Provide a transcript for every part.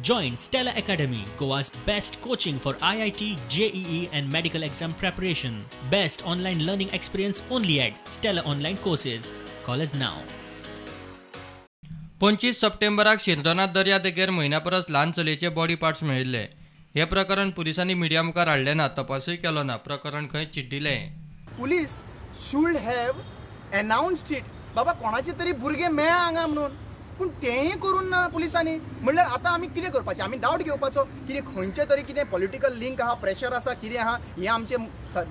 Join Stella Academy, Goa's best coaching for IIT, JEE and medical exam preparation. Best online learning experience only at Stella Online Courses. Call us now. 25 सप्टेंबराक शिरदोनाथ दर्या देगेर म्हयन्या परस ल्हान चलयेचे body parts मेळिल्ले. हे प्रकरण पुलिसांनी media मुखार हाडले ना, तपासूय केलो ना. प्रकरण खंय चिड्डिले. Police should have announced it. बाबा कोणाचे तरी भुरगे मेळ्ळा हांगा म्हणून, पूण तेंय करून ना पुलिसांनी. म्हणल्यार आतां आमी कितें करपाचें? आमी डावट घेवपाचो कितें खंयचे तरी कितें पॉलिटिकल लिंक आहा, प्रेशर आसा, कितें आहा, हें आमचे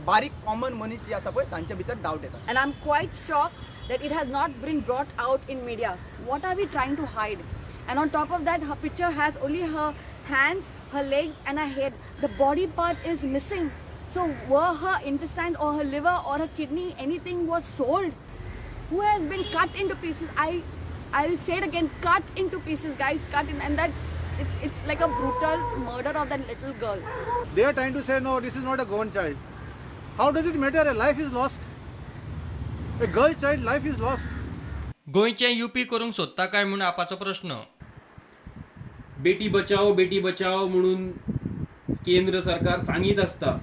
बारीक कॉमन मनीस जे आसा पळय तांचे भितर डावट येता. And I'm quite shocked that it has not been brought out in media. What are we trying to hide? And on top of that, her picture has only her hands, her legs and her head. The body part is missing. So were her intestines or her liver or her kidney, anything was sold? Who has been cut into pieces? I'll say it again, cut into pieces, guys, cut in, and that it's like a brutal murder of that little girl. They are trying to say no, this is not a gone child. How does it matter? A life is lost. A girl child life is lost. गोंयचे UP करूंक सोदता काय म्हूण आपाचो प्रश्न. बेटी बचाव म्हणून केंद्र सरकार सांगीत आसता.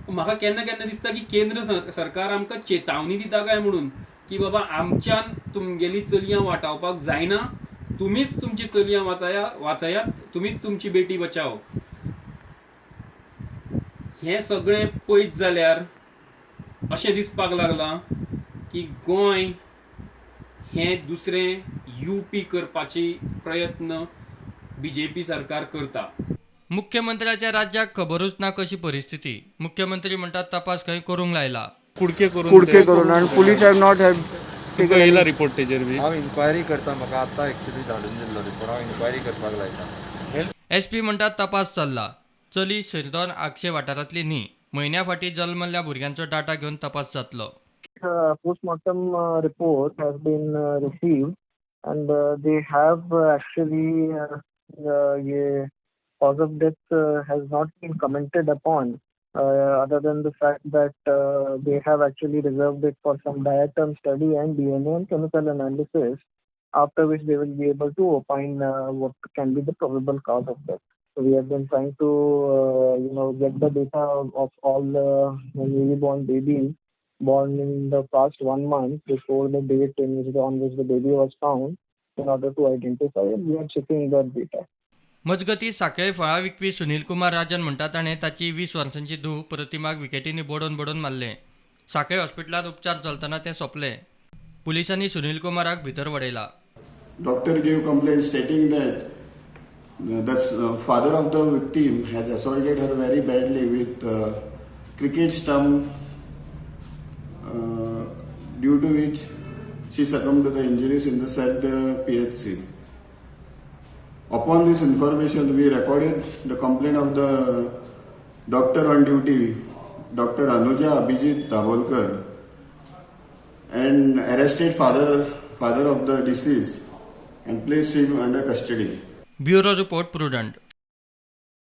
म्हाका केन्ना केन्ना दिसता की केंद्र सरकार आमकां चेतावणी दिता काय म्हणून, की बाबा आमच्यान तुमगेली चलयां वाटावपाक जायना, तुमीच तुमची चलयां वाचयात, तुमीच तुमची बेटी बचाव. हें सगळें पयत जाल्यार अशें दिसपाक लागलां की गोंय हें दुसरें यूपी करपाची प्रयत्न बीजेपी सरकार करता. मुख्यमंत्र्याच्या राज्याक खबरूच ना कशी परिस्थिती. मुख्यमंत्री म्हणटात तपास खंय करूंक लायला. कुडके करून आणि पुलीस हॅव नॉट हॅव तुका येयला रिपोर्ट तेजेर बी. हांव इन्क्वायरी करता. म्हाका आतां एक्चुअली धाडून दिल्लो रिपोर्ट. हांव इन्क्वायरी करपाक लायता. एसपी म्हणटात तपास चल्ला. चली शिरदोन आगशे वाठारांतली न्ही. म्हयन्या फाटीं जल्मल्ल्या भुरग्यांचो डाटा घेवन तपास जातलो. Postmortem report has been received, and they have actually cause of death has not been commented upon, other than the fact that they have actually reserved it for some diatom study and DNA and chemical analysis, after which they will be able to opine what can be the probable cause of death. So we have been trying to get the data of all the newborn babies born in the past 1 month before the date on which the baby was found, in order to identify it. We are checking that data. मजगती सांखळे फळां विकपी सुनील कुमार राजन म्हणटा ताणें ताची 20 वर्सांची धूव प्रतिमाक विकेटींनी बडोवन मारलें. सांखळे हॉस्पिटलांत उपचार चलतना तें सोंपलें. पुलिसांनी सुनील कुमाराक भितर वडयला. Doctor gave complaint stating that the father of the victim has assaulted her very badly with cricket stump, due to which she succumbed to the injuries in the said PHC. Upon this information, we recorded the complaint of the doctor on duty, Dr. Anuja Abhijit Dabolkar, and arrested father of the deceased and placed him under custody. Bureau report prudent.